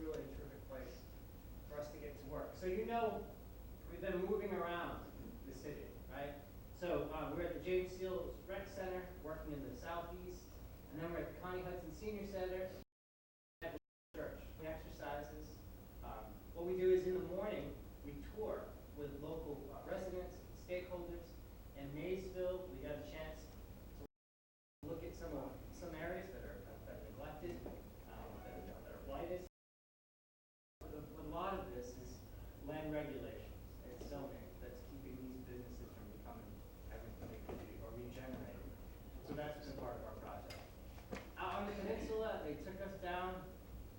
really a terrific place for us to get to work. So you know we've been moving around the city, right? So we're at the James Steele Rec Center, working in the southeast, and then we're at the Connie Hudson Senior Center, at the church. We exercises. What we do is in the morning, we tour with local residents, stakeholders. In Maysville, we got a chance to look at some areas that are neglected, that are blighted. A lot of this is land regulations and zoning that's keeping these businesses from becoming everything they could be or regenerating. So that's been part of our project. Out on the peninsula, they took us down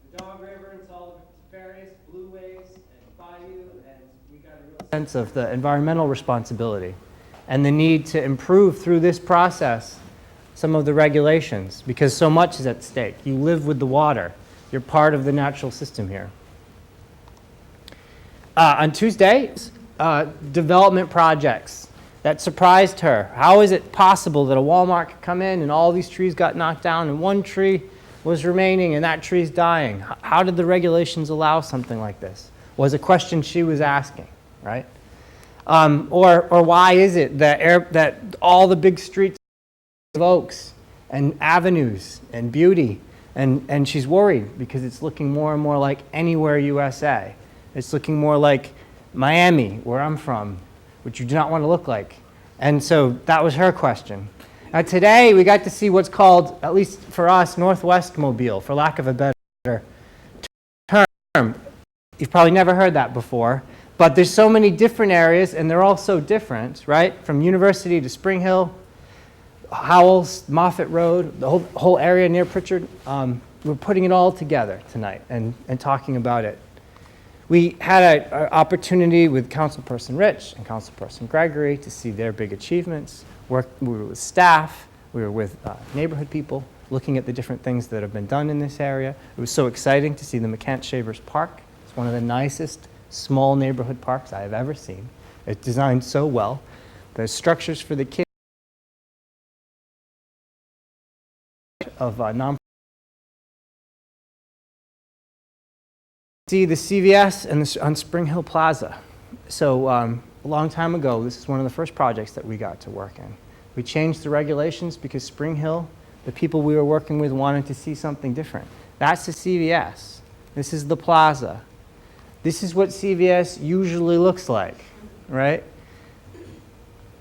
the Dog River into all the various blueways and bayou, and we got a real sense of the environmental responsibility and the need to improve through this process some of the regulations, because so much is at stake. You live with the water. You're part of the natural system here. On Tuesday, development projects that surprised her. How is it possible that a Walmart could come in and all these trees got knocked down and one tree was remaining and that tree's dying? How did the regulations allow something like this? Was a question she was asking, right? Or why is it that all the big streets of oaks and avenues and beauty, and she's worried because it's looking more and more like anywhere USA. It's looking more like Miami, where I'm from, which you do not want to look like. And so that was her question. Now today we got to see what's called, at least for us, Northwest Mobile, for lack of a better term. You've probably never heard that before. But there's so many different areas, and they're all so different, right? From University to Spring Hill, Howells, Moffett Road, the whole area near Pritchard. We're putting it all together tonight and talking about it. We had an opportunity with Councilperson Rich and Councilperson Gregory to see their big achievements. We were with staff, we were with neighborhood people, looking at the different things that have been done in this area. It was so exciting to see the McCant Shavers Park. It's one of the nicest small neighborhood parks I have ever seen. It's designed so well. There's structures for the kids of see the CVS and on Spring Hill Plaza. So a long time ago, this is one of the first projects that we got to work in. We changed the regulations because Spring Hill, the people we were working with wanted to see something different. That's the CVS. This is the plaza. This is what CVS usually looks like, right?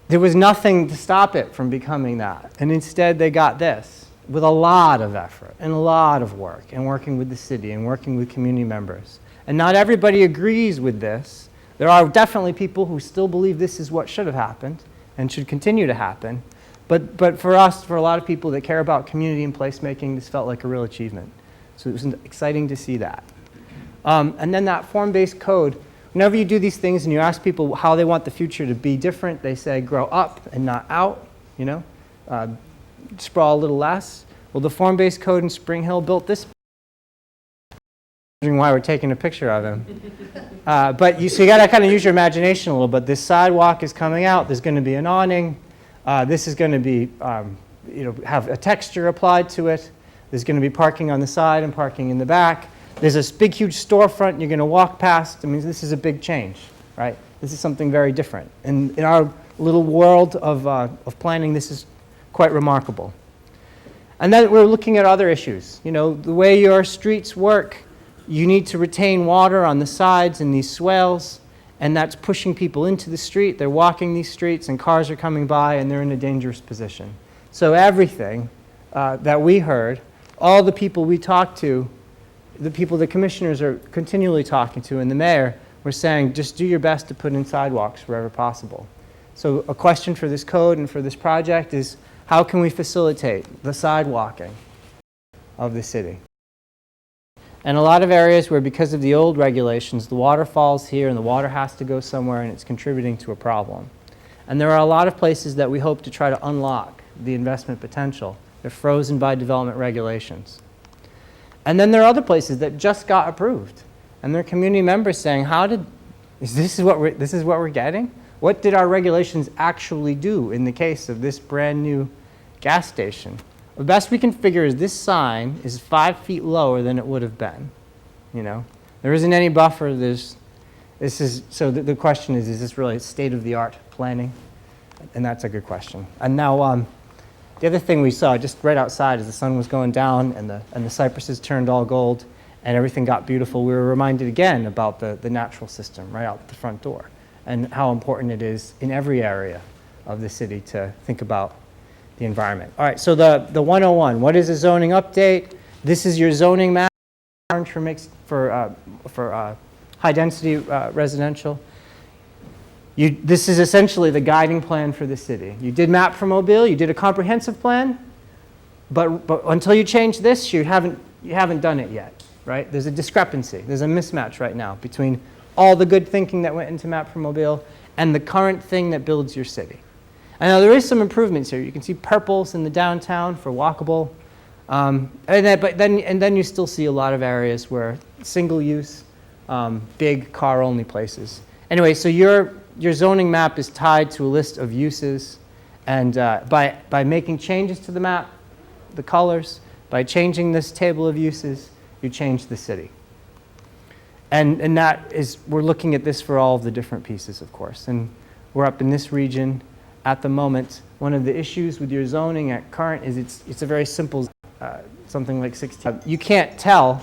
There was nothing to stop it from becoming that. And instead they got this with a lot of effort and a lot of work and working with the city and working with community members. And not everybody agrees with this. There are definitely people who still believe this is what should have happened and should continue to happen. But for us, for a lot of people that care about community and placemaking, this felt like a real achievement. So it was exciting to see that. And then that form-based code, whenever you do these things and you ask people how they want the future to be different, they say grow up and not out, you know, sprawl a little less. Well, the form-based code in Spring Hill built this. Wondering why we're taking a picture of him. So you got to kind of use your imagination a little bit. This sidewalk is coming out. There's going to be an awning. This is going to be, have a texture applied to it. There's going to be parking on the side and parking in the back. There's this big, huge storefront you're going to walk past. I mean, this is a big change, right? This is something very different. And in our little world of planning, this is quite remarkable. And then we're looking at other issues. You know, the way your streets work, you need to retain water on the sides and these swales, and that's pushing people into the street. They're walking these streets, and cars are coming by, and they're in a dangerous position. So everything that we heard, all the people we talked to, the people the commissioners are continually talking to, and the mayor, were saying, just do your best to put in sidewalks wherever possible. So a question for this code and for this project is, how can we facilitate the sidewalking of the city? And a lot of areas where, because of the old regulations, the water falls here and the water has to go somewhere and it's contributing to a problem. And there are a lot of places that we hope to try to unlock the investment potential. They're frozen by development regulations. And then there are other places that just got approved. And there are community members saying, this is what we're getting? What did our regulations actually do in the case of this brand new gas station? The best we can figure is this sign is 5 feet lower than it would have been. you know. There isn't any buffer. So the question is this really state-of-the-art planning? And that's a good question. And now the other thing we saw just right outside as the sun was going down and the cypresses turned all gold and everything got beautiful, we were reminded again about the natural system right out the front door and how important it is in every area of the city to think about the environment. All right, so the 101, what is a zoning update? This is your zoning map for high-density residential. This is essentially the guiding plan for the city. You did map for Mobile, you did a comprehensive plan, but until you change this, you haven't done it yet, right? There's a discrepancy, there's a mismatch right now between all the good thinking that went into map for Mobile and the current thing that builds your city. I know there is some improvements here. You can see purples in the downtown for walkable, and then you still see a lot of areas where single use, big car-only places. Anyway, so your zoning map is tied to a list of uses, and by making changes to the map, the colors, by changing this table of uses, you change the city. And that is, we're looking at this for all of the different pieces, of course. And we're up in this region at the moment. One of the issues with your zoning at current is it's a very simple, something like 16. You can't tell,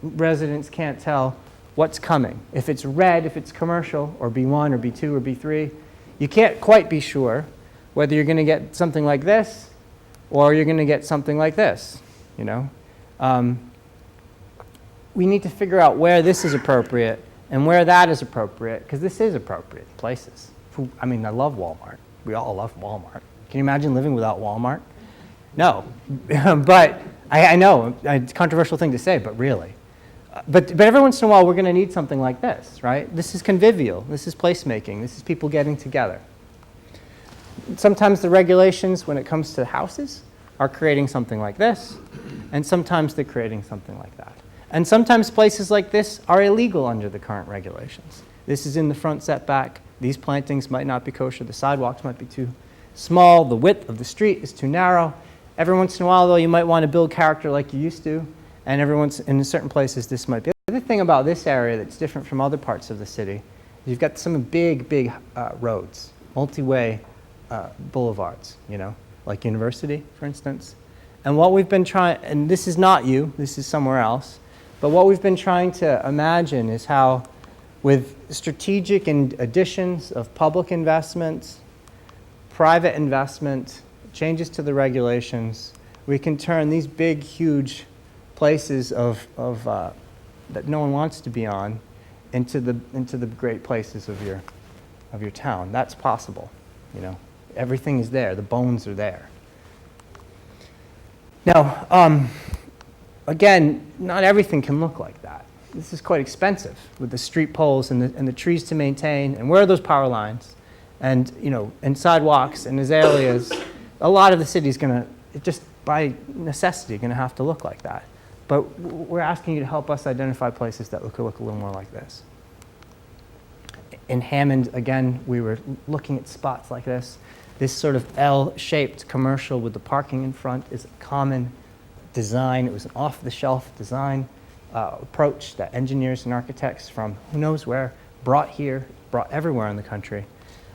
residents can't tell what's coming. If it's red, if it's commercial, or B1, or B2, or B3, you can't quite be sure whether you're going to get something like this, or you're going to get something like this, you know. We need to figure out where this is appropriate and where that is appropriate, because this is appropriate places. I mean, I love Walmart. We all love Walmart. Can you imagine living without Walmart? No, but I know, it's a controversial thing to say, but really. But every once in a while, we're going to need something like this, right? This is convivial. This is placemaking. This is people getting together. Sometimes the regulations, when it comes to houses, are creating something like this, and sometimes they're creating something like that. And sometimes places like this are illegal under the current regulations. This is in the front setback. These plantings might not be kosher. The sidewalks might be too small. The width of the street is too narrow. Every once in a while, though, you might want to build character like you used to. And in certain places, this might be. The other thing about this area that's different from other parts of the city, you've got some big roads, multi-way boulevards, you know, like University, for instance. And what we've been trying, and this is not you, this is somewhere else, but what we've been trying to imagine is how, with strategic additions of public investments, private investment, changes to the regulations, we can turn these big, huge places that no one wants to be on into the great places of your town. That's possible, you know. Everything is there. The bones are there. Now, again, not everything can look like that. This is quite expensive with the street poles and the trees to maintain. And where are those power lines? And, you know, and sidewalks and azaleas. A lot of the city is going to, just by necessity, going to have to look like that. But we're asking you to help us identify places that could look a little more like this. In Hammond, again, we were looking at spots like this. This sort of L-shaped commercial with the parking in front is a common design. It was an off-the-shelf design approach that engineers and architects from who knows where brought everywhere in the country.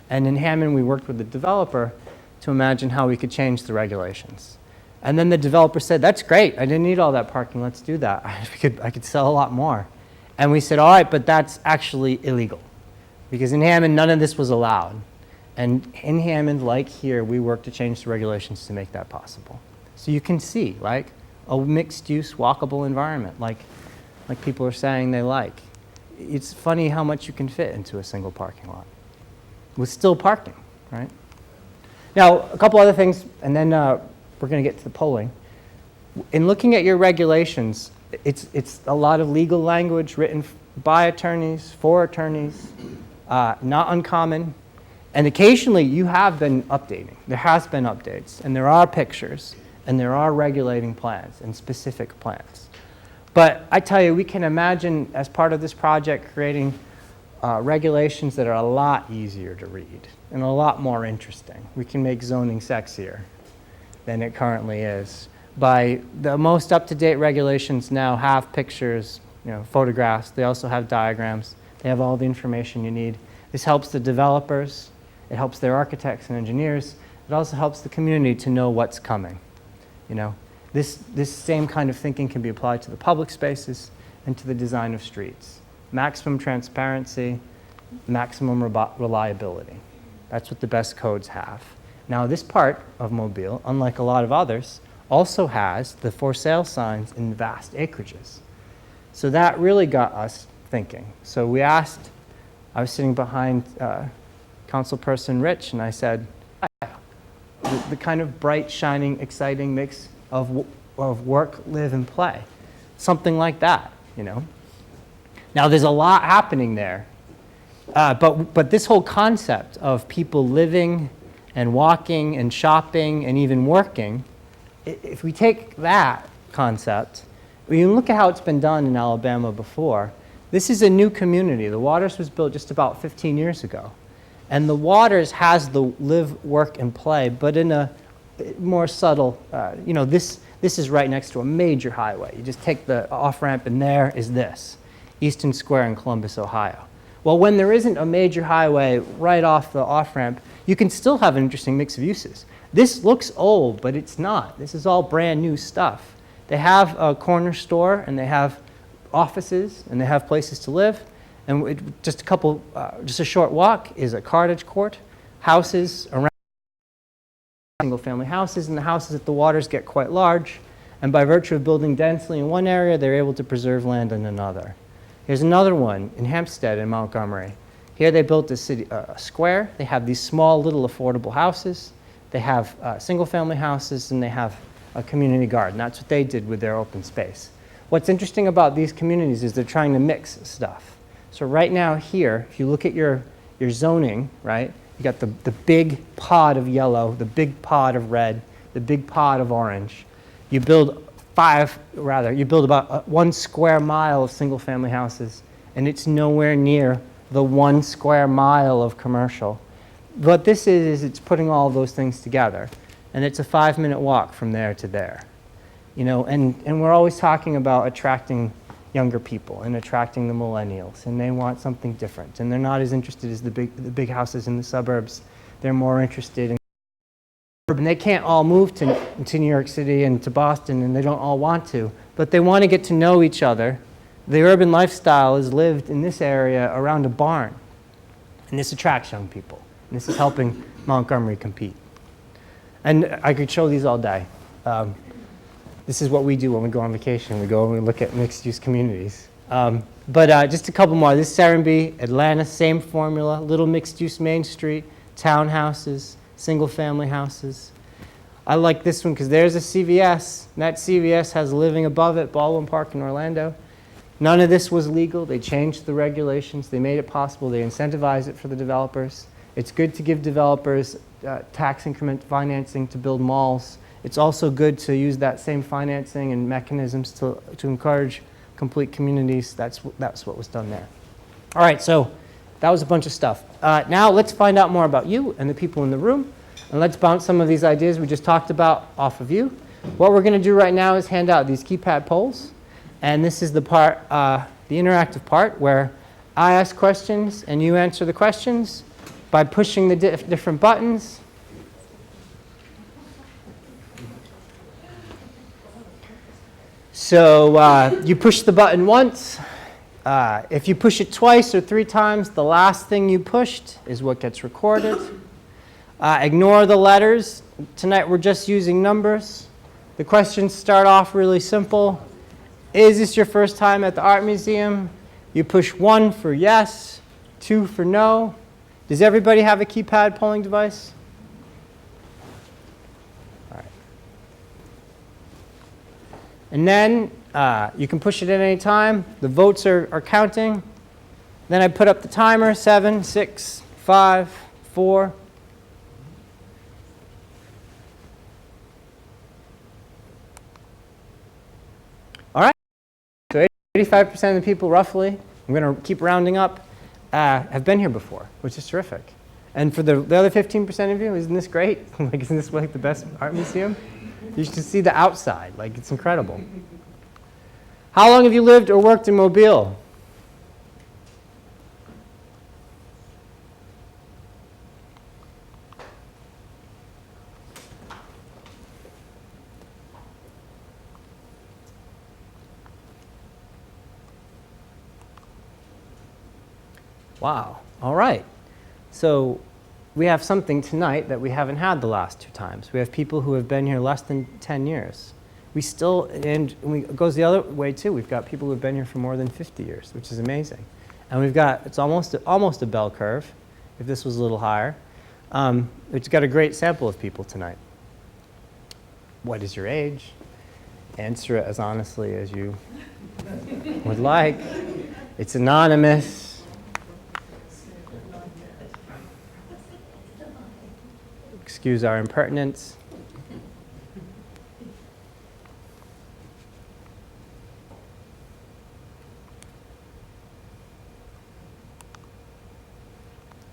And in Hammond, we worked with the developer to imagine how we could change the regulations. And then the developer said, that's great. I didn't need all that parking. Let's do that. I could sell a lot more. And we said, all right, but that's actually illegal. Because in Hammond, none of this was allowed. And in Hammond, like here, we worked to change the regulations to make that possible. So you can see, like, a mixed-use, walkable environment, like people are saying they like. It's funny how much you can fit into a single parking lot with still parking, right? Now, a couple other things, and then we're going to get to the polling. In looking at your regulations, it's a lot of legal language written by attorneys, for attorneys, not uncommon. And occasionally, you have been updating. There has been updates, and there are pictures, and there are regulating plans and specific plans. But I tell you, we can imagine, as part of this project, creating regulations that are a lot easier to read and a lot more interesting. We can make zoning sexier than it currently is. The most up-to-date regulations now have pictures, photographs. They also have diagrams. They have all the information you need. This helps the developers. It helps their architects and engineers. It also helps the community to know what's coming. This same kind of thinking can be applied to the public spaces and to the design of streets. Maximum transparency, maximum reliability. That's what the best codes have. Now, this part of Mobile, unlike a lot of others, also has the for sale signs in vast acreages. So that really got us thinking. So we asked, I was sitting behind Councilperson Rich, and I said, the kind of bright, shining, exciting mix of work, live, and play. Something like that, Now, there's a lot happening there. But this whole concept of people living and walking and shopping and even working, if we take that concept, when you look at how it's been done in Alabama before, this is a new community. The Waters was built just about 15 years ago. And the Waters has the live, work, and play, but in a more subtle, this is right next to a major highway. You just take the off-ramp, and there is this, Easton Square in Columbus, Ohio. Well, when there isn't a major highway right off the off-ramp, you can still have an interesting mix of uses. This looks old, but it's not. This is all brand new stuff. They have a corner store, and they have offices, and they have places to live. And just a short walk is a cottage court, houses around, single-family houses, and the houses at the Waters get quite large. And by virtue of building densely in one area, they're able to preserve land in another. Here's another one in Hempstead in Montgomery. Here they built a square. They have these small little affordable houses. They have single-family houses, and they have a community garden. That's what they did with their open space. What's interesting about these communities is they're trying to mix stuff. So right now here, if you look at your zoning, right, you got the big pod of yellow, the big pod of red, the big pod of orange. You build about 1 square mile of single-family houses, and it's nowhere near the 1 square mile of commercial. What this is it's putting all those things together, and it's a 5-minute walk from there to there. And we're always talking about attracting younger people and attracting the millennials, and they want something different, and they're not as interested as the big houses in the suburbs. They're more interested in urban. They can't all move to New York City and to Boston, and they don't all want to, but they want to get to know each other. The urban lifestyle is lived in this area around a barn, and this attracts young people, and this is helping Montgomery compete. And I could show these all day. This is what we do when we go on vacation. We go and we look at mixed-use communities. But just a couple more. This is Serenbe, Atlanta, same formula, little mixed-use Main Street, townhouses, single-family houses. I like this one because there's a CVS, and that CVS has living above it, Baldwin Park in Orlando. None of this was legal. They changed the regulations. They made it possible. They incentivized it for the developers. It's good to give developers tax increment financing to build malls. It's also good to use that same financing and mechanisms to encourage complete communities. That's what was done there. All right, so that was a bunch of stuff. Now let's find out more about you and the people in the room, and let's bounce some of these ideas we just talked about off of you. What we're going to do right now is hand out these keypad polls, and this is the part, the interactive part, where I ask questions and you answer the questions by pushing the different buttons. So you push the button once. If you push it twice or 3 times, the last thing you pushed is what gets recorded. Ignore the letters. Tonight we're just using numbers. The questions start off really simple. Is this your first time at the art museum? You push 1 for yes, 2 for no. Does everybody have a keypad polling device? All right. And then you can push it at any time. The votes are counting. Then I put up the timer, 7, 6, 5, 4. All right. So 85% of the people, roughly, I'm going to keep rounding up, have been here before, which is terrific. And for the other 15% of you, isn't this great? Isn't this like the best art museum? You should see the outside. It's incredible. How long have you lived or worked in Mobile? Wow. All right. So we have something tonight that we haven't had the last 2 times. We have people who have been here less than 10 years. We still, and it goes the other way too. We've got people who have been here for more than 50 years, which is amazing. And we've got, it's almost a bell curve, if this was a little higher. It's got a great sample of people tonight. What is your age? Answer it as honestly as you would like. It's anonymous. Excuse our impertinence.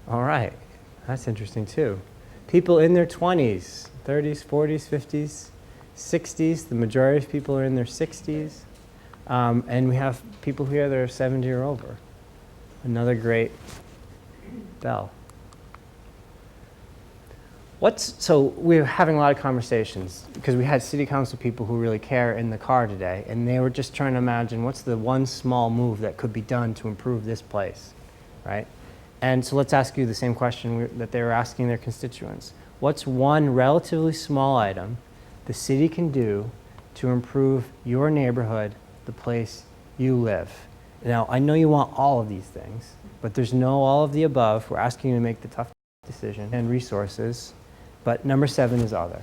All right, that's interesting too. People in their 20s, 30s, 40s, 50s, 60s. The majority of people are in their 60s. And we have people here that are 70 or over. Another great bell. So we're having a lot of conversations because we had city council people who really care in the car today, and they were just trying to imagine what's the one small move that could be done to improve this place, right? And so let's ask you the same question that they were asking their constituents. What's one relatively small item the city can do to improve your neighborhood, the place you live? Now, I know you want all of these things, but there's no all of the above. We're asking you to make the tough decision and resources. But number 7 is other.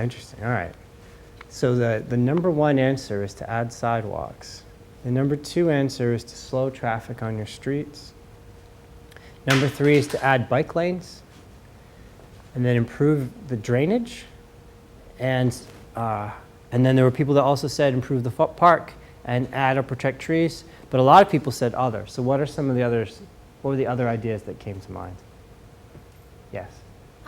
Interesting. All right. So the number 1 answer is to add sidewalks. The number 2 answer is to slow traffic on your streets. Number 3 is to add bike lanes and then improve the drainage. And then there were people that also said improve the park and add or protect trees. But a lot of people said other. So what are some of the others? What were the other ideas that came to mind? Yes.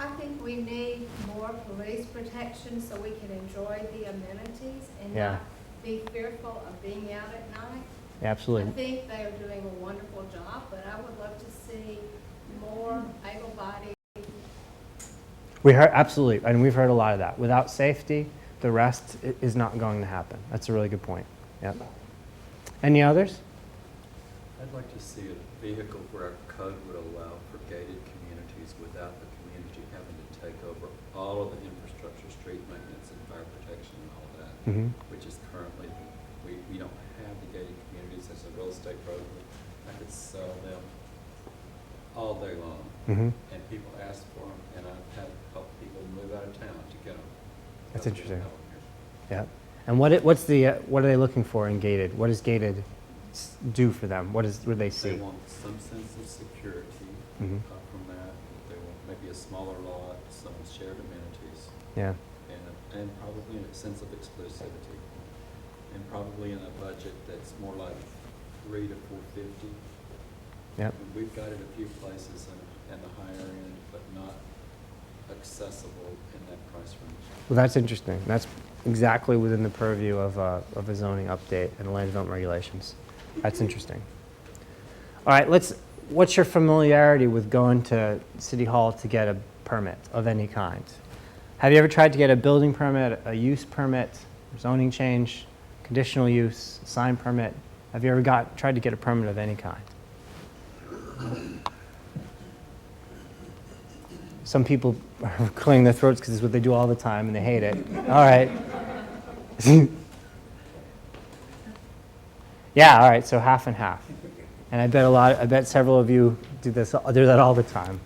I think we need more police protection so we can enjoy the amenities and not be fearful of being out at night. Absolutely. I think they are doing a wonderful job, but I would love to see more able-bodied. We heard, absolutely, and we've heard a lot of that. Without safety, the rest is not going to happen. That's a really good point. Yep. Any others? I'd like to see a vehicle where our code would allow for gated communities without the community having to take over all of the infrastructure, street maintenance and fire protection and all that, which is currently, we don't have the gated communities as a real estate broker. I could sell them all day long, and people ask for them, and I've had a couple people move out of town to get them. That's interesting. Yeah. And what are they looking for in gated? What does gated do for them? What do they see? They want some sense of security from that. They want maybe a smaller lot, some shared amenities. Yeah. And probably a sense of exclusivity. And probably in a budget that's more like $300 to $450. Yep. And we've got it a few places in the higher end, but not accessible in that price range. Well, that's interesting. That's exactly within the purview of a zoning update and land development regulations. That's interesting. All right, what's your familiarity with going to City Hall to get a permit of any kind? Have you ever tried to get a building permit, a use permit, zoning change, conditional use, sign permit? Have you ever tried to get a permit of any kind? Some people are clearing their throats because it's what they do all the time and they hate it. All right. Yeah, all right, so half and half. And I bet several of you do that all the time.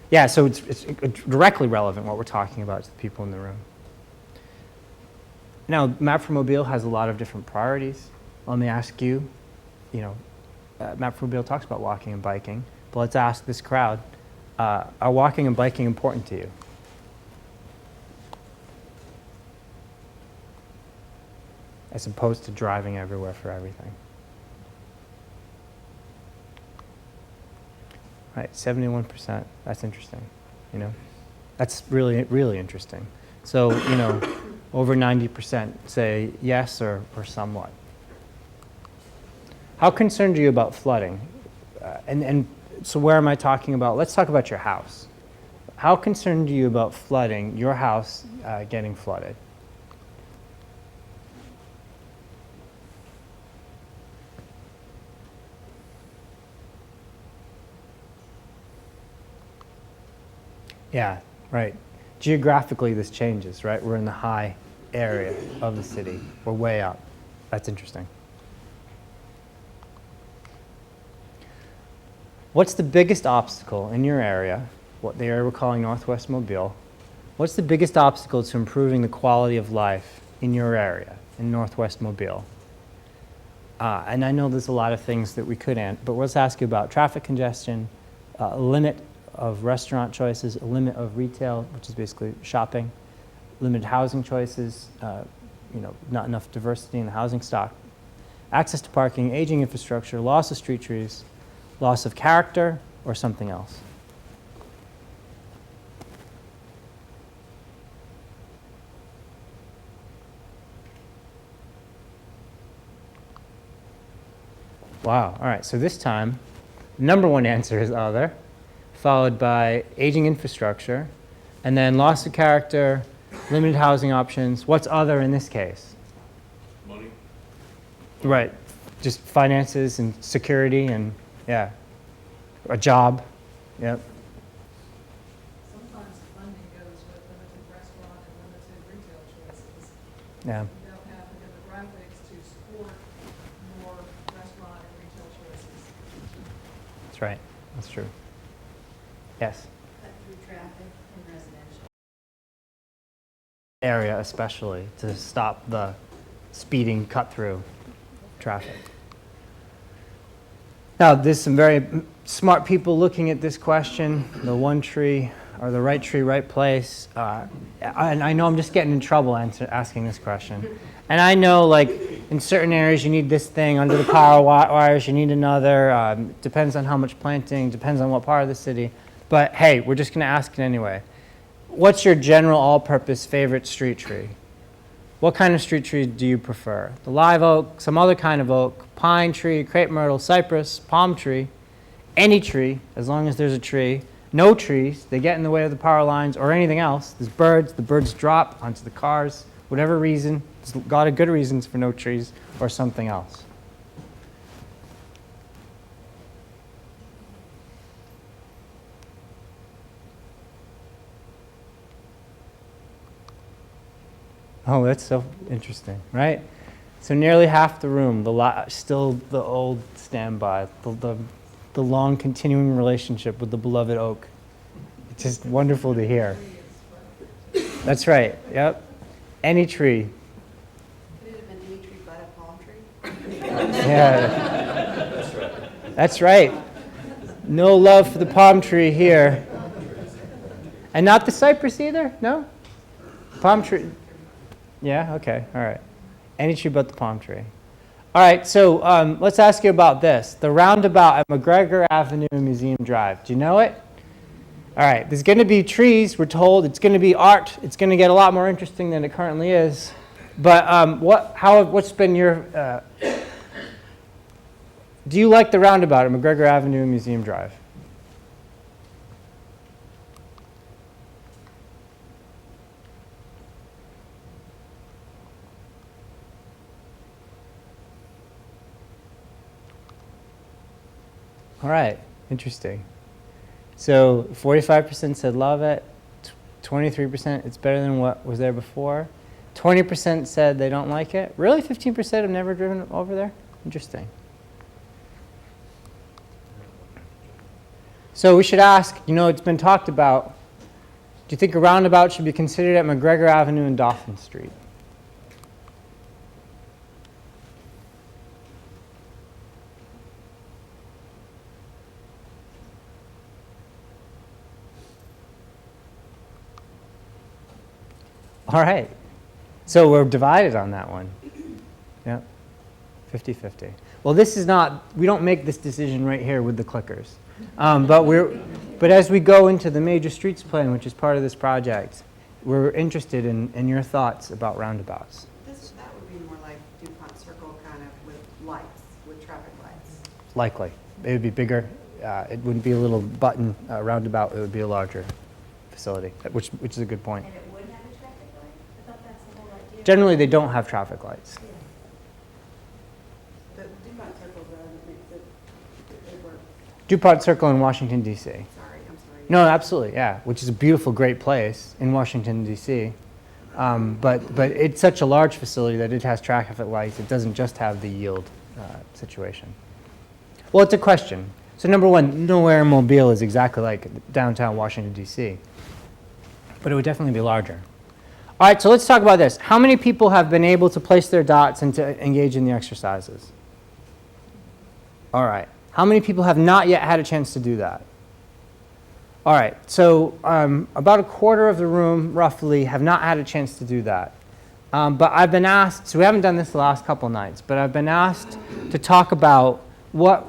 Yeah, so it's directly relevant what we're talking about to the people in the room. Now, Map for Mobile has a lot of different priorities. Let me ask you, Map for Mobile talks about walking and biking, but let's ask this crowd, are walking and biking important to you? as opposed to driving everywhere for everything. Right, 71%. That's interesting, you know. That's really, really interesting. So, you know, over 90% say yes or somewhat. How concerned are you about flooding? And so where am I talking about? Let's talk about your house. How concerned are you about flooding, your house getting flooded? Yeah, right. Geographically, this changes, right? We're in the high area of the city. We're way up. That's interesting. What's the biggest obstacle in your area, what the area we're calling Northwest Mobile? What's the biggest obstacle to improving the quality of life in your area, in Northwest Mobile? And I know there's a lot of things that we could answer, but let's ask you about traffic congestion, a limit of restaurant choices, a limit of retail, which is basically shopping, limited housing choices, you know, not enough diversity in the housing stock, access to parking, aging infrastructure, loss of street trees, loss of character, or something else? Wow, all right, so this time, the number one answer is other, followed by aging infrastructure, and then loss of character, limited housing options. What's other in this case? Money. Right, just finances and security and, yeah, a job, yep. Sometimes funding goes with limited restaurant and limited retail choices. Yeah, You don't have the demographics to support more restaurant and retail choices. that's right, that's true. Yes, Cut through traffic and residential. area especially, to stop the speeding cut-through traffic. Now, there's some very smart people looking at this question, the one tree, or the right tree, right place. And I know I'm just getting in trouble asking this question. And I know, like, in certain areas you need this thing, under the power wires you need another. Depends on how much planting, depends on what part of the city. But hey, we're just going to ask it anyway. What's your general all-purpose favorite street tree? What kind of street tree do you prefer? The live oak, some other kind of oak, pine tree, crepe myrtle, cypress, palm tree, any tree, as long as there's a tree. No trees, they get in the way of the power lines or anything else. There's birds, the birds drop onto the cars, whatever reason. There's a lot of good reasons for no trees or something else. Oh, that's so interesting, right? So nearly half the room, still the old standby, the long continuing relationship with the beloved oak. It's just wonderful to hear. That's right, yep. Any tree. Could it have been any tree but a palm tree? Yeah. That's right. No love for the palm tree here. And not the cypress either? No? Palm tree. Yeah, okay, all right. Any tree but the palm tree. All right, so let's ask you about this. The roundabout at McGregor Avenue and Museum Drive. Do you know it? All right, there's going to be trees, we're told. It's going to be art. It's going to get a lot more interesting than it currently is. But what's been your... do you like the roundabout at McGregor Avenue and Museum Drive? All right, interesting. So 45% said love it, 23% it's better than what was there before, 20% said they don't like it. Really, 15% have never driven over there? Interesting. So we should ask, you know, it's been talked about, do you think a roundabout should be considered at McGregor Avenue and Dauphin Street? All right. So we're divided on that one. Yeah, 50-50. Well, this is not, we don't make this decision right here with the clickers. But as we go into the major streets plan, which is part of this project, we're interested in your thoughts about roundabouts. That would be more like DuPont Circle kind of with lights, with traffic lights. Likely. It would be bigger. It wouldn't be a little button roundabout. It would be a larger facility, which is a good point. And it would have a traffic light? I thought that's the whole idea. Generally, they don't have traffic lights. The DuPont Circle, though, makes it work. DuPont Circle in Washington, D.C. Sorry, I'm sorry. No, absolutely, yeah, which is a beautiful, great place in Washington, D.C. But it's such a large facility that it has traffic lights. It doesn't just have the yield situation. Well, it's a question. So number one, nowhere in Mobile is exactly like downtown Washington, D.C. But it would definitely be larger. All right, so let's talk about this. How many people have been able to place their dots and to engage in the exercises? All right. How many people have not yet had a chance to do that? All right, so about a quarter of the room, roughly, have not had a chance to do that. But I've been asked, so we haven't done this the last couple nights, but I've been asked to talk about what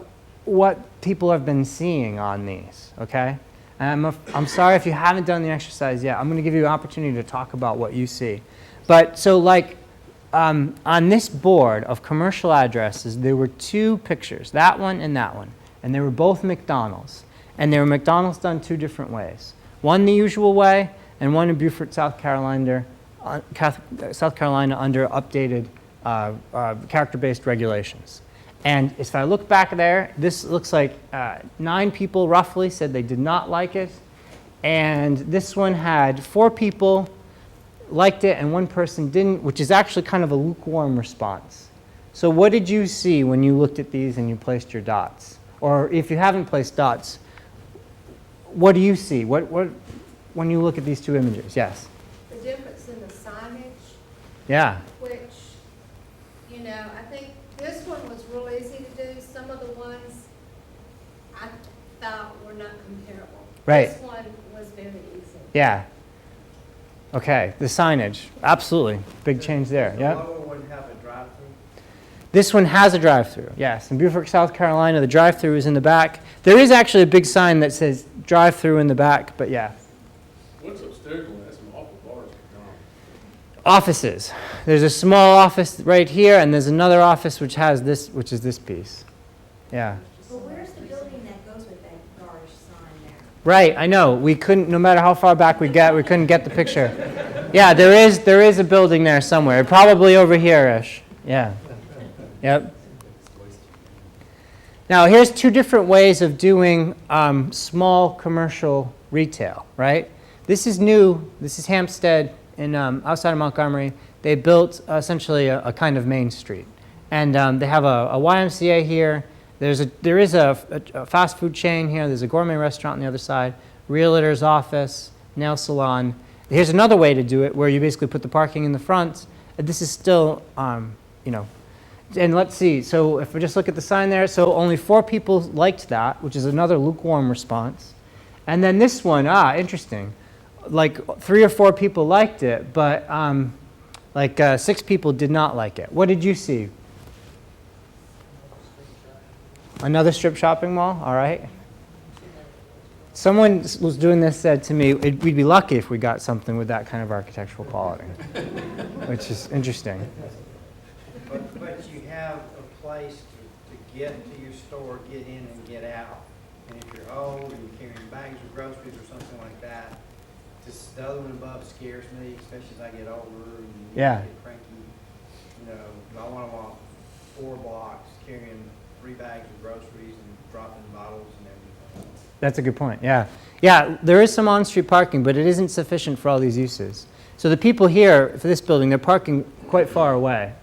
people have been seeing on these, okay? And I'm sorry if you haven't done the exercise yet. I'm going to give you an opportunity to talk about what you see. But so like on this board of commercial addresses, there were two pictures, that one, and they were both McDonald's. And they were McDonald's done two different ways. One the usual way, and one in Beaufort, South Carolina under updated character-based regulations. And if I look back there, this looks like 9 people roughly said they did not like it. And this one had 4 people liked it and 1 person didn't, which is actually kind of a lukewarm response. So what did you see when you looked at these and you placed your dots? Or if you haven't placed dots, what do you see? What when you look at these two images? Yes? The difference in the signage, Yeah. which, you know, I think this one was real easy to do. Some of the ones I thought were not comparable. Right. This one was very easy. Yeah. Okay, the signage, absolutely. Big change there. The Yeah. lower one have a drive-through? This one has a drive-through, yes. In Beaufort, South Carolina, the drive-through is in the back. There is actually a big sign that says drive-through in the back, but yeah. What's upstairs going to have some awful bars at McDonald's? Offices. There's a small office right here, and there's another office which has this, which is this piece. Yeah. Well, where's the building that goes with that garish sign there? Right, I know. We couldn't, no matter how far back we couldn't get the picture. Yeah, there is a building there somewhere, probably over here-ish. Yeah. Yep. Now, here's 2 different ways of doing small commercial retail, right? This is new. This is Hampstead in outside of Montgomery. They built essentially a kind of main street. And they have a YMCA here. There is a fast food chain here. There's a gourmet restaurant on the other side, realtor's office, nail salon. Here's another way to do it where you basically put the parking in the front. This is still, you know, and let's see. So if we just look at the sign there, so only 4 people liked that, which is another lukewarm response. And then this one, interesting. Like 3 or 4 people liked it, but 6 people did not like it. What did you see? Another strip shopping mall? All right. Someone was doing this said to me, we'd be lucky if we got something with that kind of architectural quality, which is interesting. But you have a place to get to your store, get in and get out. And if you're old and you're carrying bags of groceries or something like that, just the other one above scares me, especially as I get older and Yeah. get cranky. You know, I want to walk 4 blocks carrying 3 bags of groceries and dropping bottles and everything. That's a good point, yeah. Yeah, there is some on-street parking, but it isn't sufficient for all these uses. So the people here, for this building, they're parking quite far away.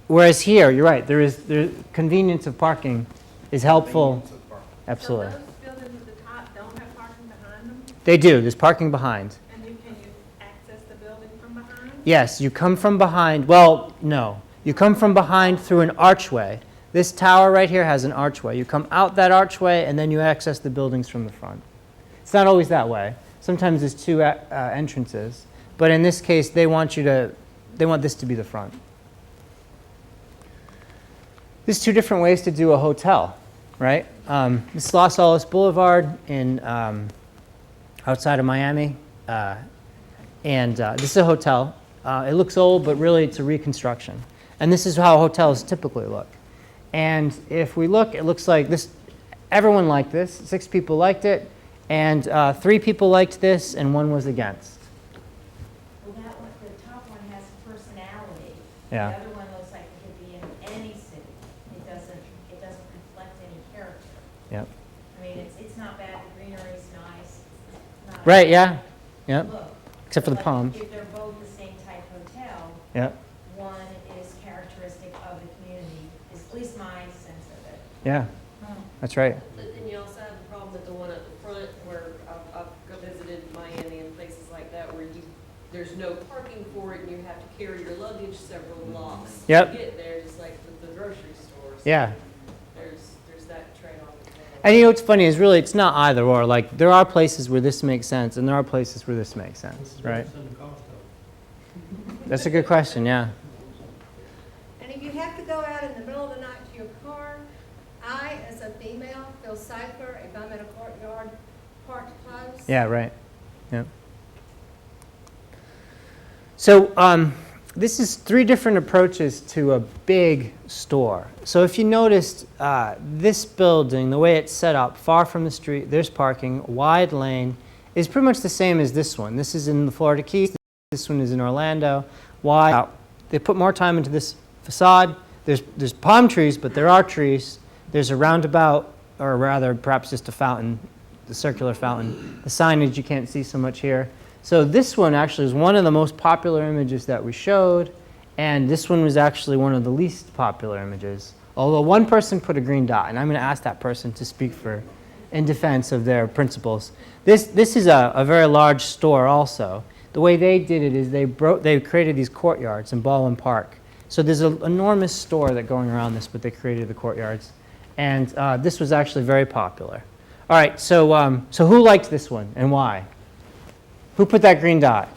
Whereas here, you're right, the convenience of parking is helpful. Convenience of parking. Absolutely. So those buildings at the top don't have parking behind them, They do, there's parking behind. and can you access the building from behind? Yes, you come from behind, well, no. You come from behind through an archway. This tower right here has an archway. You come out that archway, and then you access the buildings from the front. It's not always that way. Sometimes there's 2 entrances. But in this case, they want this to be the front. There's two different ways to do a hotel, right? This is Los Olas Boulevard in outside of Miami, and this is a hotel. It looks old, but really it's a reconstruction. And this is how hotels typically look. And if we look, it looks like this. Everyone liked this. 6 people liked it, and 3 people liked this, and 1 was against. Well, that one, the top one has personality. Yeah. The other one looks like it could be in any city. It doesn't reflect any character. Yep. I mean, it's not bad, the greenery's nice. It's not a Right. Yeah. bad Yep. look. Except for the But palms. If they're both the same type hotel, Yep. one is characteristic of the community, is at least my sense of it. Yeah. That's right. And you also have the problem with the one at the front where I've visited Miami and places like that where there's no parking for it and you have to carry your luggage several blocks Yep. to get there, just like with the grocery stores. Yeah. There's that trade-off. And you know what's funny is really it's not either or. Like there are places where this makes sense, and there are places where this makes sense, right? That's a good question. Yeah. And if you have to go out in the middle of the night to your car, I, as a female, feel safer if I'm in a courtyard parked close. Yeah. Right. Yeah. So this is 3 different approaches to a big store. So if you noticed this building, the way it's set up, far from the street, there's parking, wide lane, is pretty much the same as this one. This is in the Florida Keys. This one is in Orlando. Why? They put more time into this facade. There's palm trees, but there are trees. There's a roundabout, or rather perhaps just a fountain, the circular fountain. The signage you can't see so much here. So this one actually is one of the most popular images that we showed, and this one was actually one of the least popular images. Although one person put a green dot, and I'm going to ask that person to speak in defense of their principles. This is a very large store also. The way they did it is they created these courtyards in Baldwin Park. So there's an enormous store that going around this, but they created the courtyards. And this was actually very popular. All right, so who liked this one and why? Who put that green dot?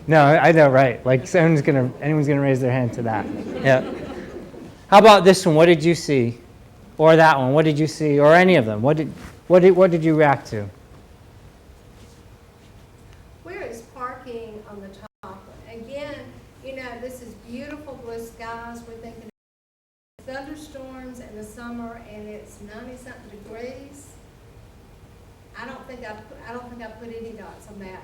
No, I know, right? Like anyone's gonna raise their hand to that. Yeah. How about this one? What did you see? Or that one? What did you see? Or any of them? What did you react to? Where is parking on the top? Again, you know, this is beautiful blue skies. We're thinking thunderstorms in the summer, and it's 90-something degrees. I don't think I put any dots on that.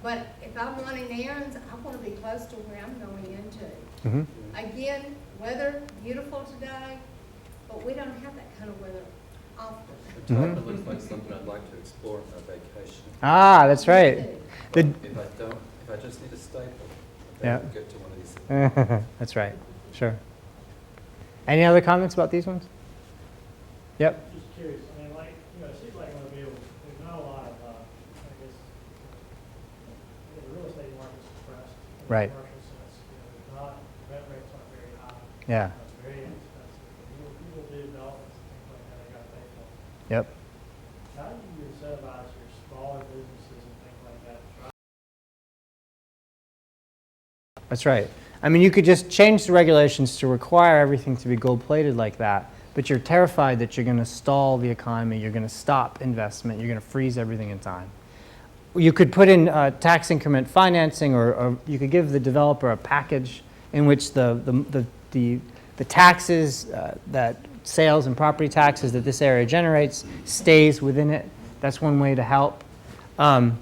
But if I'm running errands, I want to be close to where I'm going into. Mm-hmm. Again, weather beautiful today, but we don't have that kind of weather often. The top, it looks like something I'd like to explore on my vacation. Ah, that's right. If I just need a staple, I Yeah. better get to one of these. That's right. Sure. Any other comments about these ones? Yep. Just curious, I mean, like, you know, it seems like automobiles, there's not a lot of, I guess, the real estate market's depressed. In the Right. commercial sense, you know, there's not, rent rates aren't very high. Yeah. It's very inexpensive. People do developments and things like that, they got to pay for. Yep. How do you incentivize your smaller businesses and things like that to try? That's right. I mean, you could just change the regulations to require everything to be gold-plated like that, but you're terrified that you're going to stall the economy, you're going to stop investment, you're going to freeze everything in time. You could put in tax increment financing, or you could give the developer a package in which the taxes, that sales and property taxes that this area generates stays within it. That's one way to help. I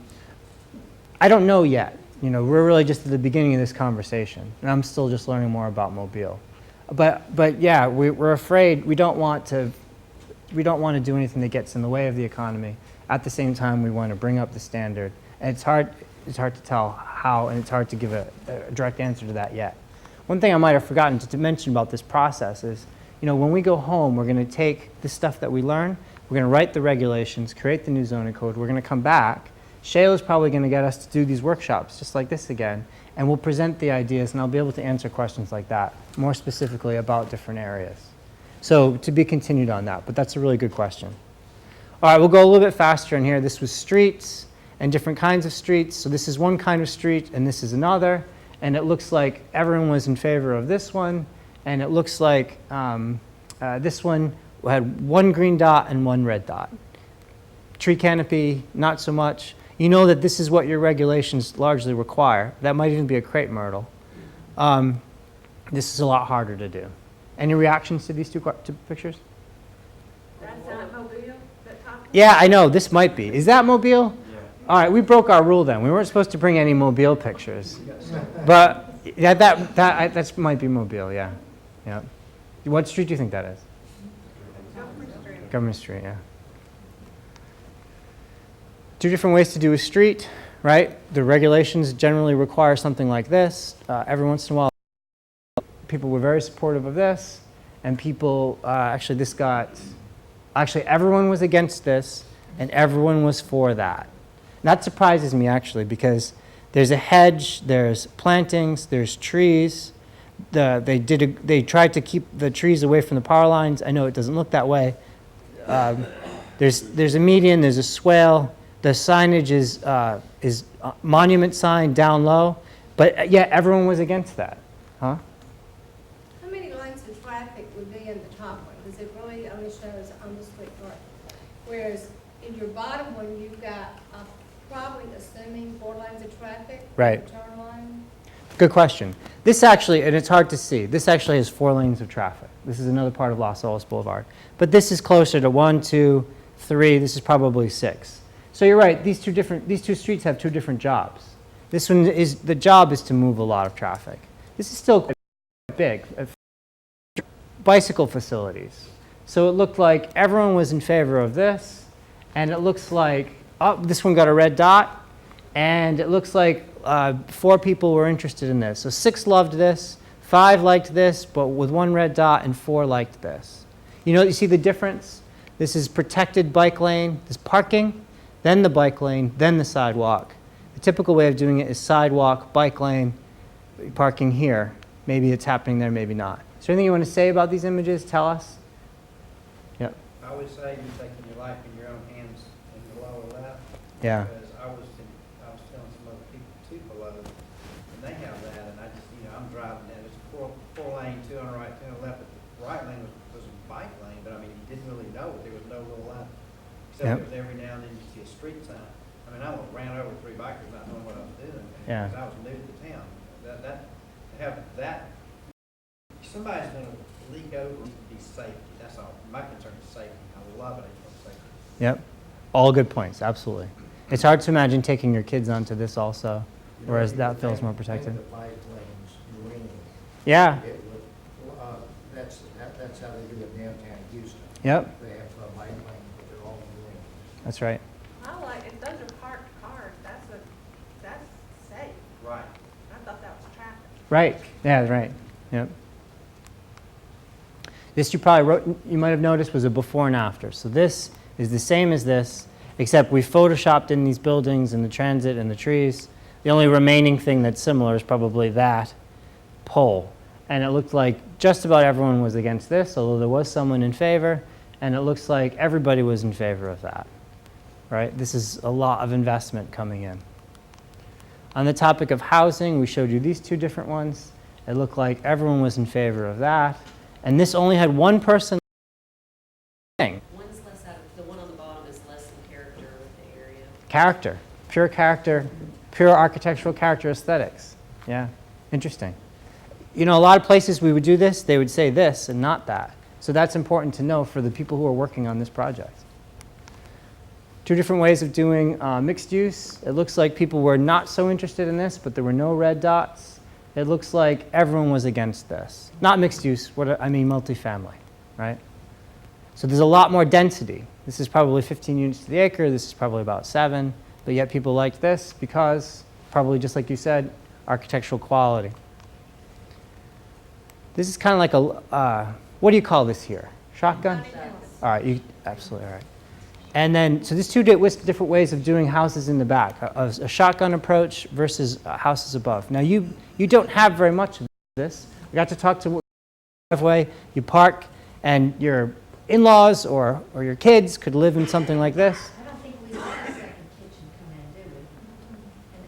don't know yet. You know, we're really just at the beginning of this conversation, and I'm still just learning more about Mobile. But yeah, we're afraid we don't want to do anything that gets in the way of the economy. At the same time, we want to bring up the standard, and it's hard to tell how, and it's hard to give a direct answer to that yet. One thing I might have forgotten to mention about this process is, you know, when we go home, we're going to take the stuff that we learn, we're going to write the regulations, create the new zoning code, we're going to come back. Shayla's probably going to get us to do these workshops just like this again, and we'll present the ideas, and I'll be able to answer questions like that, more specifically about different areas. So to be continued on that, but that's a really good question. All right, we'll go a little bit faster in here. This was streets and different kinds of streets. So this is one kind of street, and this is another. and it looks like everyone was in favor of this one, and it looks like this one had one green dot and one red dot. Tree canopy, not so much. You know that this is what your regulations largely require. That might even be a crepe myrtle. This is a lot harder to do. Any reactions to these two pictures? That's not Mobile, that top? Yeah, I know, this might be. Is that Mobile? All right, we broke our rule then. We weren't supposed to bring any Mobile pictures. But yeah, that might be Mobile, yeah. Yeah. What street do you think that is? Government Street, yeah. Two different ways to do a street, right? The regulations generally require something like this. Every once in a while, people were very supportive of this, and people, actually everyone was against this, and everyone was for that. That surprises me, actually, because there's a hedge, there's plantings, there's trees. They tried to keep the trees away from the power lines. I know it doesn't look that way. There's a median, there's a swale. The signage is monument sign down low, but yet everyone was against that, huh? How many lanes of traffic would be in the top one? Because it really only shows on the street part. Whereas in your bottom one, you've got probably assuming 4 lanes of traffic. Right. Turn lane. Good question. This actually, and it's hard to see, this actually has 4 lanes of traffic. This is another part of Los Olas Boulevard. But this is closer to 1, 2, 3, this is probably 6. So you're right, these two streets have 2 different jobs. This one the job is to move a lot of traffic. This is still quite big. Bicycle facilities. So it looked like everyone was in favor of this, and it looks like, oh, this one got a red dot, and it looks like 4 people were interested in this. So 6 loved this, 5 liked this, but with 1 red dot, and 4 liked this. You see the difference? This is protected bike lane, this parking, then the bike lane, then the sidewalk. The typical way of doing it is sidewalk, bike lane, parking here. Maybe it's happening there, maybe not. Is there anything you want to say about these images? Tell us. Yep. I always say you're taking your life in your own hands in the lower left. Yeah. Because I was telling some other people too below, and they have that, and I just, I'm driving down, it's four lane, 2 on the right, 2 on the left, but the right lane was a bike lane, but I mean, you didn't really know it. There was no real line. Except Yep. it was every now and then you see a street sign. I mean, I almost ran over 3 bikers not knowing what I was doing. Yeah. Because I was new to the town. Somebody's gonna leak over, it needs to be safety, that's all. My concern is safety. I love it, it's safety. Yep. All good points, absolutely. It's hard to imagine taking your kids onto this also, whereas that feels more protected. The bike lanes, green. Yeah. That's how they do it downtown Houston. Yep. They have a bike lane, but they're all green. That's right. I like, if those are parked cars, that's safe. Right. I thought that was traffic. Right. Yeah, right. Yep. This you might have noticed was a before and after. So this is the same as this, except we photoshopped in these buildings and the transit and the trees. The only remaining thing that's similar is probably that pole. And it looked like just about everyone was against this, although there was someone in favor, and it looks like everybody was in favor of that. Right? This is a lot of investment coming in. On the topic of housing, we showed you these 2 different ones. It looked like everyone was in favor of that. And this only had 1 person. One's less out of, the one on the bottom is less in character with the area. Character, pure architectural character aesthetics. Yeah, interesting. A lot of places we would do this, they would say this and not that. So that's important to know for the people who are working on this project. 2 different ways of doing mixed use. It looks like people were not so interested in this, but there were no red dots. It looks like everyone was against this. Not mixed use, I mean multifamily, right? So there's a lot more density. This is probably 15 units to the acre. This is probably about 7. But yet people liked this because, probably just like you said, architectural quality. This is kind of like a, what do you call this here? Shotgun? All right, absolutely, all right. And then, so there's 2 different ways of doing houses in the back, a shotgun approach versus houses above. Now, you don't have very much of this. We got to talk to driveway, you park, and your in-laws or your kids could live in something like this. I don't think we let a second kitchen come in, do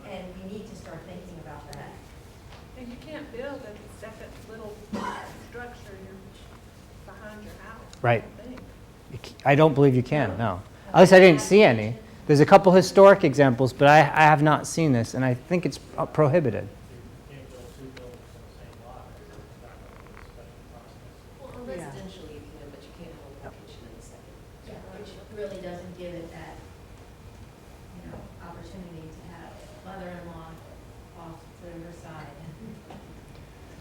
we? And we need to start thinking about that. Right. I don't believe you can, no. At least I didn't see any. There's a couple historic examples, but I have not seen this, and I think it's prohibited. You can't build two buildings on the same lot. It's not going to be a special process. Well, residentially you can, but you can't hold a kitchen in the second. Yeah, which really doesn't give it that, opportunity to have mother-in-law off to her side.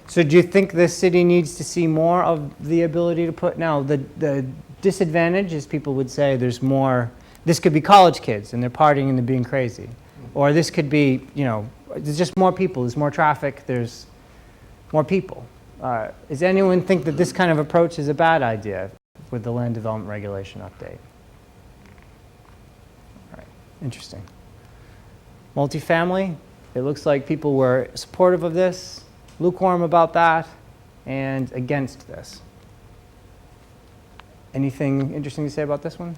So do you think the city needs to see more of the ability to put, now the disadvantage is people would say there's more, this could be college kids and they're partying and they're being crazy. Or this could be, there's just more people, there's more traffic, there's more people. Does anyone think that this kind of approach is a bad idea with the land development regulation update? All right, interesting. Multifamily, it looks like people were supportive of this, lukewarm about that, and against this. Anything interesting to say about this one?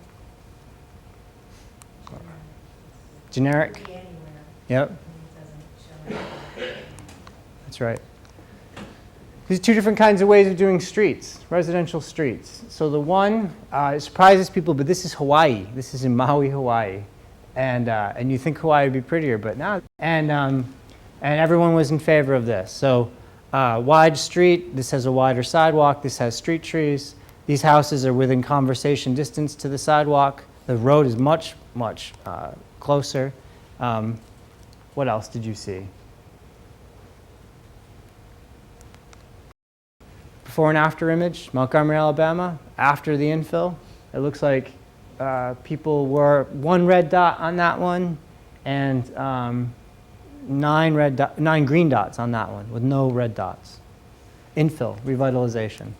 Generic? Could be anywhere. Yep, It doesn't show it. that's right. There's two different kinds of ways of doing streets, residential streets. So the one, it surprises people, but this is Hawaii. This is in Maui, Hawaii. And you think Hawaii would be prettier, but not. And everyone was in favor of this. So wide street, this has a wider sidewalk, this has street trees. These houses are within conversation distance to the sidewalk. The road is much, much closer. What else did you see? Before and after image, Montgomery, Alabama, after the infill. It looks like people were one red dot on that one and 9 green dots on that one with no red dots. Infill, revitalization.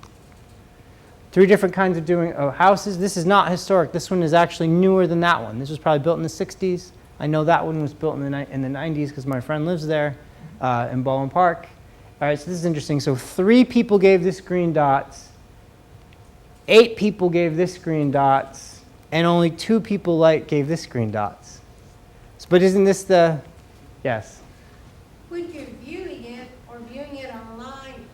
3 different kinds of doing houses. This is not historic. This one is actually newer than that one. This was probably built in the 60s. I know that one was built in the 90s because my friend lives there in Baldwin Park. All right, so this is interesting. So 3 people gave this green dots, 8 people gave this green dots, and only 2 people gave this green dots. So, but isn't this the, yes? When you're viewing it or viewing it online,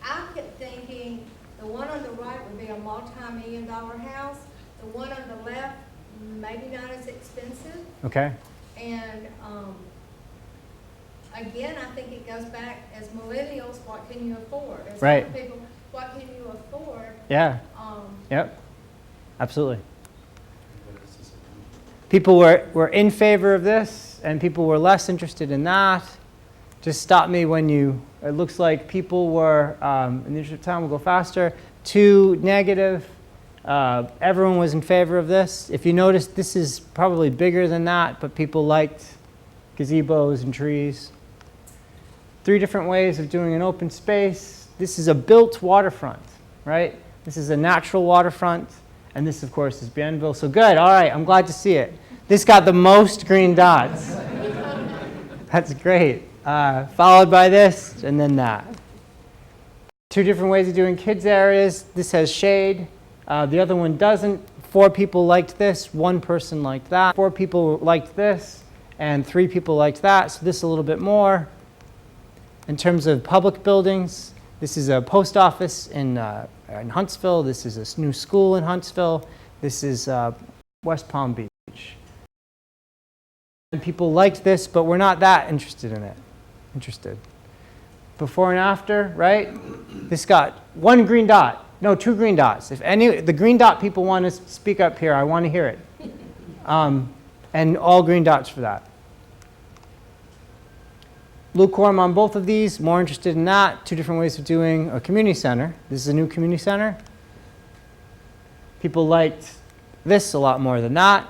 I kept thinking the one on the right would be a multi-million-dollar house. The one on the left, maybe not as expensive. Okay. And again, I think it goes back as millennials, what can you afford? As Right. young people, what can you afford? Yeah. Yep. Absolutely. But this is People were in favor of this, and people were less interested in that. Just stop me when you, it looks like people were, in the interest of time, we'll go faster, 2 negative. Everyone was in favor of this. If you notice, this is probably bigger than that, but people liked gazebos and trees. 3 different ways of doing an open space. This is a built waterfront, right? This is a natural waterfront, and this, of course, is Bienville. So good, all right, I'm glad to see it. This got the most green dots. That's great. Followed by this, and then that. 2 different ways of doing kids areas. This has shade. The other one doesn't. 4 people liked this. 1 person liked that. 4 people liked this, and 3 people liked that. So this is a little bit more. In terms of public buildings, this is a post office in Huntsville. This is a new school in Huntsville. This is West Palm Beach. And people liked this, but we're not that interested in it. Before and after, right? This got 1 green dot. No, 2 green dots. If the green dot people want to speak up here, I want to hear it. And all green dots for that. Lukewarm on both of these, more interested in that. 2 different ways of doing a community center. This is a new community center. People liked this a lot more than that.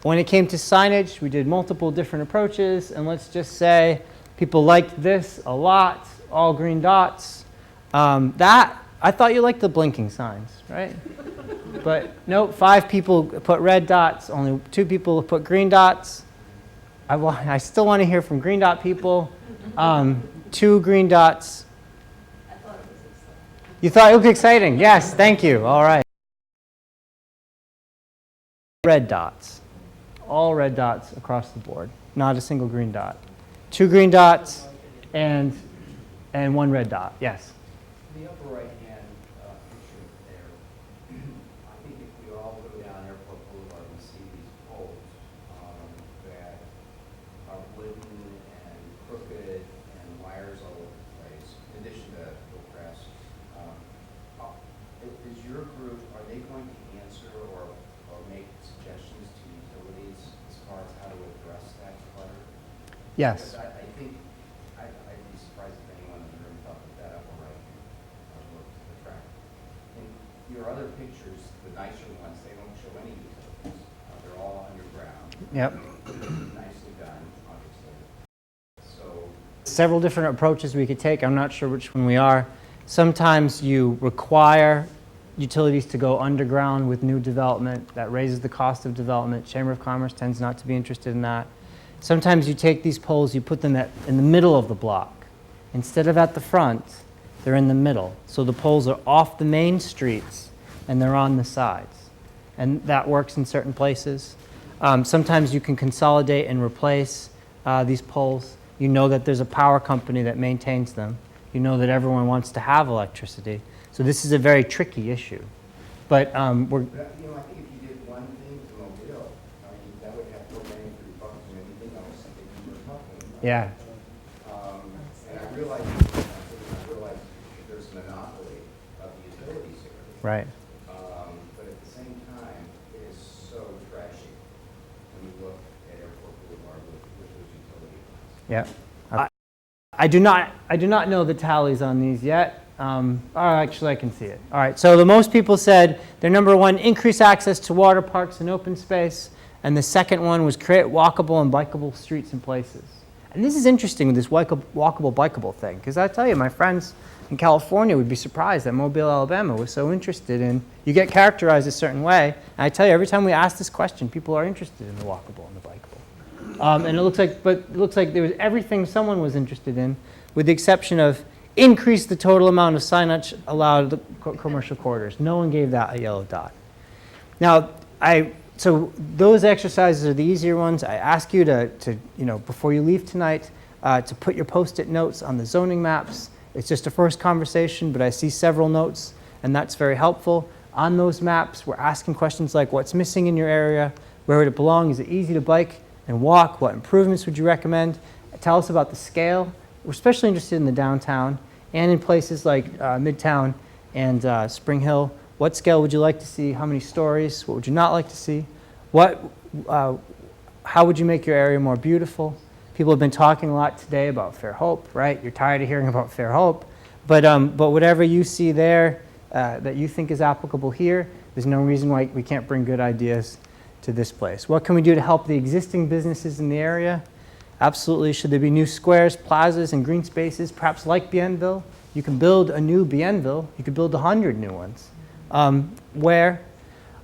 When it came to signage, we did multiple different approaches, and let's just say people liked this a lot, all green dots. That, I thought you liked the blinking signs, right? But nope, 5 people put red dots, only 2 people put green dots. I still want to hear from green dot people. 2 green dots. I thought it was exciting. You thought it was exciting? Yes, thank you. All right. Red dots. All red dots across the board. Not a single green dot. 2 green dots and 1 red dot. Yes? The upper right-hand picture Yes. Because I think, I'd be surprised if anyone in the room thought that up or right looked at the track. In your other pictures, the nicer ones, they don't show any utilities. They're all underground. Yep. Nicely done, obviously. So, Several different approaches we could take. I'm not sure which one we are. Sometimes you require utilities to go underground with new development. That raises the cost of development. Chamber of Commerce tends not to be interested in that. Sometimes you take these poles, you put them in the middle of the block. Instead of at the front, they're in the middle. So the poles are off the main streets and they're on the sides. And that works in certain places. Sometimes you can consolidate and replace these poles. You know that there's a power company that maintains them. You know that everyone wants to have electricity. So this is a very tricky issue. But we're, but, I think if you did one thing to Mobile, I mean, that would have no bang for your buck and everything else that you were talking about. yeah, And I realize there's a monopoly of the utilities here. right. But at the same time, it is so trashy when you look at Airport Boulevard with those utility lines. Yeah. I do not know the tallies on these yet. Actually, I can see it. All right, so the most people said their number one, increase access to water parks and open space. And the second one was create walkable and bikeable streets and places. And this is interesting with this walkable, bikeable thing, because I tell you, my friends in California would be surprised that Mobile, Alabama was so interested in, you get characterized a certain way. And I tell you, every time we ask this question, people are interested in the walkable and the bikeable. And it looks like there was everything someone was interested in, with the exception of increase the total amount of signage allowed to the commercial corridors. No one gave that a yellow dot. Now, so those exercises are the easier ones. I ask you to before you leave tonight, to put your Post-it notes on the zoning maps. It's just a first conversation, but I see several notes, and that's very helpful. On those maps, we're asking questions like, what's missing in your area? Where would it belong? Is it easy to bike and walk? What improvements would you recommend? Tell us about the scale. We're especially interested in the downtown and in places like Midtown and Spring Hill. What scale would you like to see? How many stories? What would you not like to see? How would you make your area more beautiful? People have been talking a lot today about Fairhope, right? You're tired of hearing about Fairhope. But whatever you see there that you think is applicable here, there's no reason why we can't bring good ideas to this place. What can we do to help the existing businesses in the area? Absolutely. Should there be new squares, plazas, and green spaces, perhaps like Bienville? You can build a new Bienville. You could build 100 new ones. Where?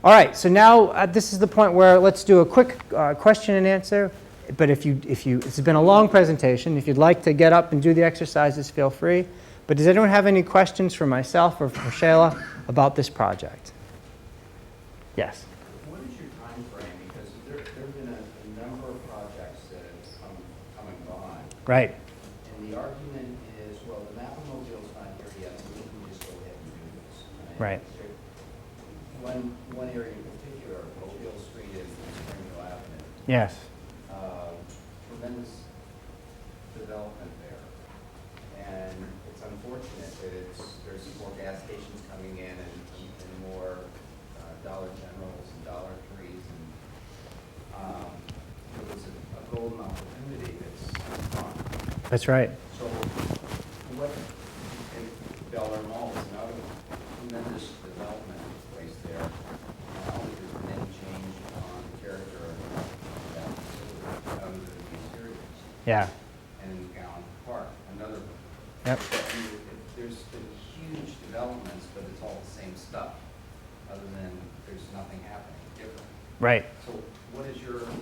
All right, so now this is the point where let's do a quick question and answer. But if it's been a long presentation. If you'd like to get up and do the exercises, feel free. But does anyone have any questions for myself or for Shayla about this project? Yes. What is your time frame? Because there have been a number of projects that have come and gone. Right. And the argument is, well, the map of Mobile's not here yet, so we can just go ahead and do this. Right. One area in particular, Mobile Street and Springhill Avenue. Yes. Tremendous development there. And it's unfortunate that there's more gas stations coming in and more Dollar Generals and Dollar Trees. And it was a golden opportunity that's gone. That's right. So what, and Bel Air Mall is another tremendous development place there. I don't think there's been any change on the character of that facility other than the exteriors. Yeah. And Gallen Park, another. Yep. I mean, there's been huge developments, but it's all the same stuff, other than there's nothing happening different. Right. So what's your time?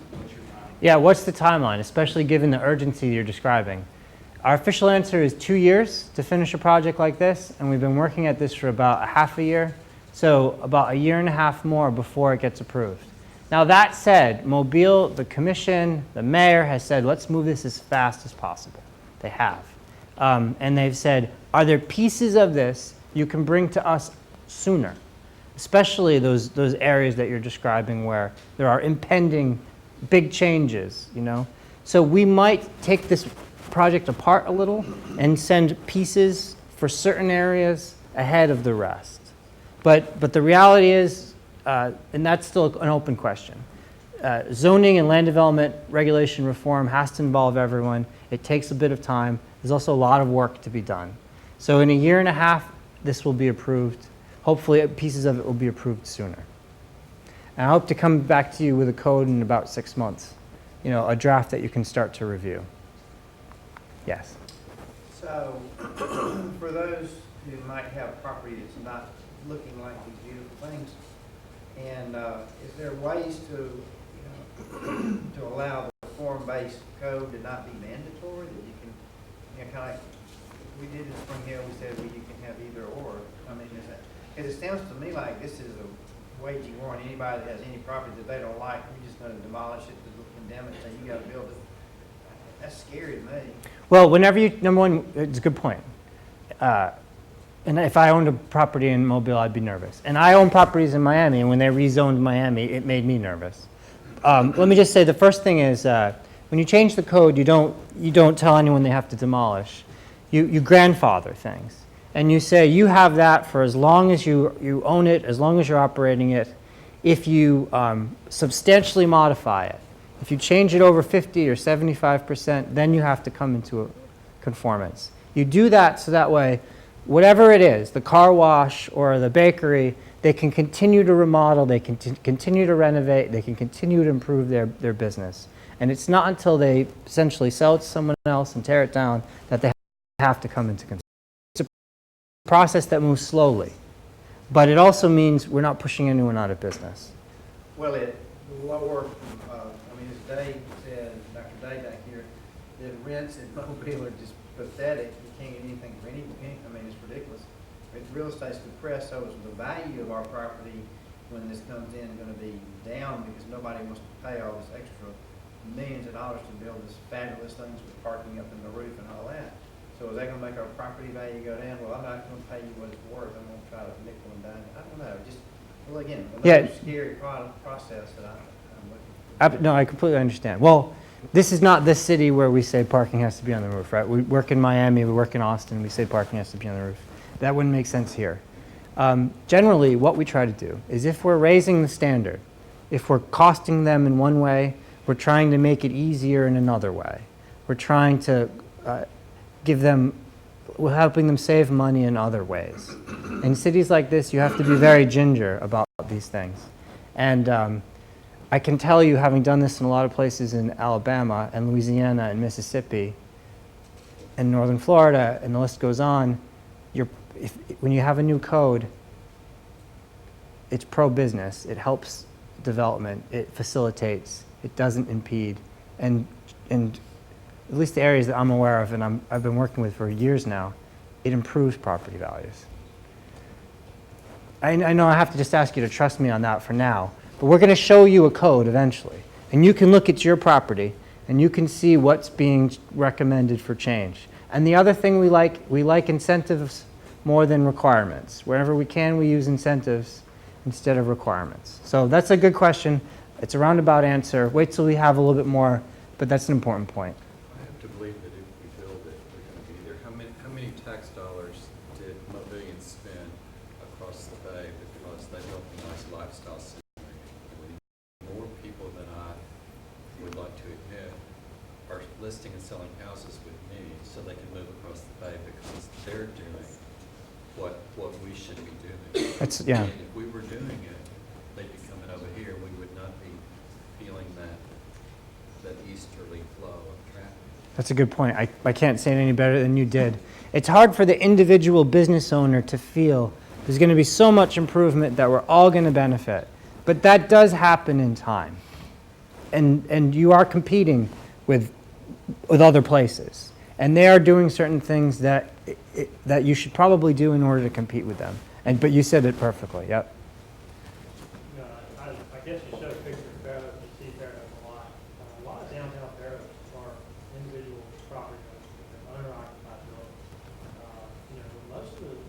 Yeah, what's the timeline, especially given the urgency you're describing? Our official answer is 2 years to finish a project like this, and we've been working at this for about a half a year, so about a year and a half more before it gets approved. Now that said, Mobile, the commission, the mayor has said, let's move this as fast as possible. They have. And they've said, are there pieces of this you can bring to us sooner? Especially those areas that you're describing where there are impending big changes, So we might take this project apart a little and send pieces for certain areas ahead of the rest. But the reality is, and that's still an open question, zoning and land development regulation reform has to involve everyone. It takes a bit of time. There's also a lot of work to be done. So in a year and a half, this will be approved. Hopefully, pieces of it will be approved sooner. And I hope to come back to you with a code in about 6 months, a draft that you can start to review. Yes. So, for those who might have property that's not looking like these beautiful things, and is there ways to, to allow the form-based code to not be mandatory, that you can, kind of like we did in Spring Hill, we said, well, you can have either or. I mean, because it sounds to me like this is a waging war on anybody that has any property that they don't like. We're just going to demolish it, to condemn it, say you got to build it. That's scary to me. Well, whenever you, number one, it's a good point. And if I owned a property in Mobile, I'd be nervous. And I own properties in Miami, and when they rezoned Miami, it made me nervous. Let me just say, the first thing is, when you change the code, you don't tell anyone they have to demolish. You grandfather things. And you say you have that for as long as you own it, as long as you're operating it. If you substantially modify it, if you change it over 50 or 75%, then you have to come into a conformance. You do that so that way, whatever it is, the car wash or the bakery, they can continue to remodel, they can continue to renovate, they can continue to improve their business. And it's not until they essentially sell it to someone else and tear it down that they have to come into conformance. It's a process that moves slowly, but it also means we're not pushing anyone out of business. Well, it lower, I mean, as Dave said, Dr. Day back here, the rents in Mobile are just pathetic. You can't get anything for any, I mean, it's ridiculous. If real estate's depressed, so is the value of our property when this comes in going to be down because nobody wants to pay all this extra millions of dollars to build this fabulous things with parking up in the roof and all that. So is that going to make our property value go down? Well, I'm not going to pay you what it's worth. I'm going to try to nickel and dime it. I don't know. Just, well, again, another scary process that I'm looking for. No, I completely understand. Well, this is not this city where we say parking has to be on the roof, right? We work in Miami, we work in Austin, we say parking has to be on the roof. That wouldn't make sense here. Generally, what we try to do is if we're raising the standard, if we're costing them in one way, we're trying to make it easier in another way. We're trying to give them, we're helping them save money in other ways. In cities like this, you have to be very ginger about these things. And I can tell you, having done this in a lot of places in Alabama and Louisiana and Mississippi and northern Florida, and the list goes on, when you have a new code, it's pro-business. It helps development. It facilitates. It doesn't impede. And at least the areas that I'm aware of and I've been working with for years now, it improves property values. I know I have to just ask you to trust me on that for now, but we're going to show you a code eventually. And you can look at your property and you can see what's being recommended for change. And the other thing we like incentives more than requirements. Wherever we can, we use incentives instead of requirements. So that's a good question. It's a roundabout answer. Wait till we have a little bit more, but that's an important point. I have to believe that if we build it, we're going to be there. How many tax dollars did Mobilians spend across the bay because they built a nice lifestyle center? More people than I would like to admit are listing and selling houses with me so they can move across the bay because they're doing what we should be doing. Yeah. And if we were doing it, they'd be coming over here. We would not be feeling that easterly flow of traffic. That's a good point. I can't say it any better than you did. It's hard for the individual business owner to feel there's going to be so much improvement that we're all going to benefit. But that does happen in time. And you are competing with other places. And they are doing certain things that you should probably do in order to compete with them. But you said it perfectly. Yep. I guess you showed a picture of Fair Oaks, you see Fair Oaks a lot. A lot of downtown Fair Oaks are individual property owners, owner-occupied buildings. Most of the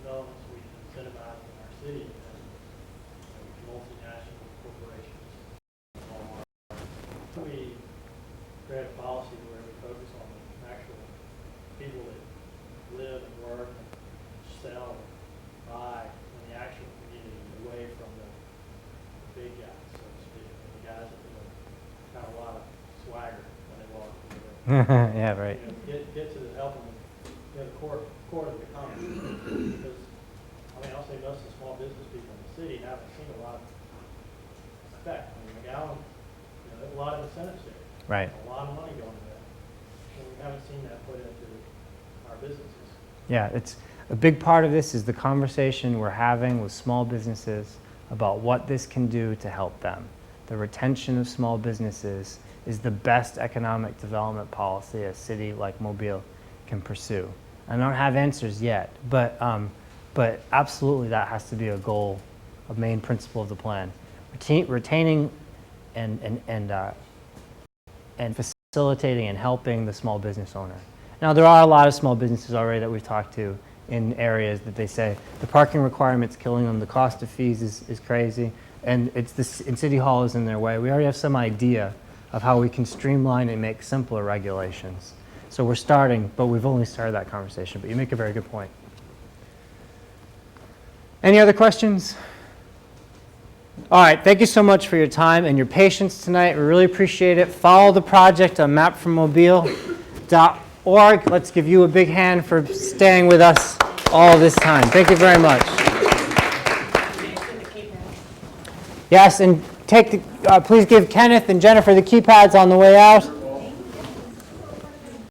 developments we incentivize in our city are multinational corporations. We create a policy where we focus on the actual people that live and work and sell and buy in the actual community away from the big guys, so to speak, and the guys that Yeah, right. Get to the helping, the core of the economy. Because, I'll say most of the small business people in the city haven't seen a lot of effect. McAllen, there's a lot of incentives there. Right. A lot of money going to that. And we haven't seen that put into our businesses. Yeah, it's a big part of this is the conversation we're having with small businesses about what this can do to help them. The retention of small businesses is the best economic development policy a city like Mobile can pursue. I don't have answers yet, but absolutely that has to be a goal, a main principle of the plan. Retaining and facilitating and helping the small business owner. Now, there are a lot of small businesses already that we've talked to in areas that they say the parking requirement's killing them, the cost of fees is crazy, and and City Hall is in their way. We already have some idea of how we can streamline and make simpler regulations. So we're starting, but we've only started that conversation, but you make a very good point. Any other questions? All right, thank you so much for your time and your patience tonight. We really appreciate it. Follow the project on mapfrommobile.org. Let's give you a big hand for staying with us all this time. Thank you very much. Yes, and please give Kenneth and Jennifer the keypads on the way out.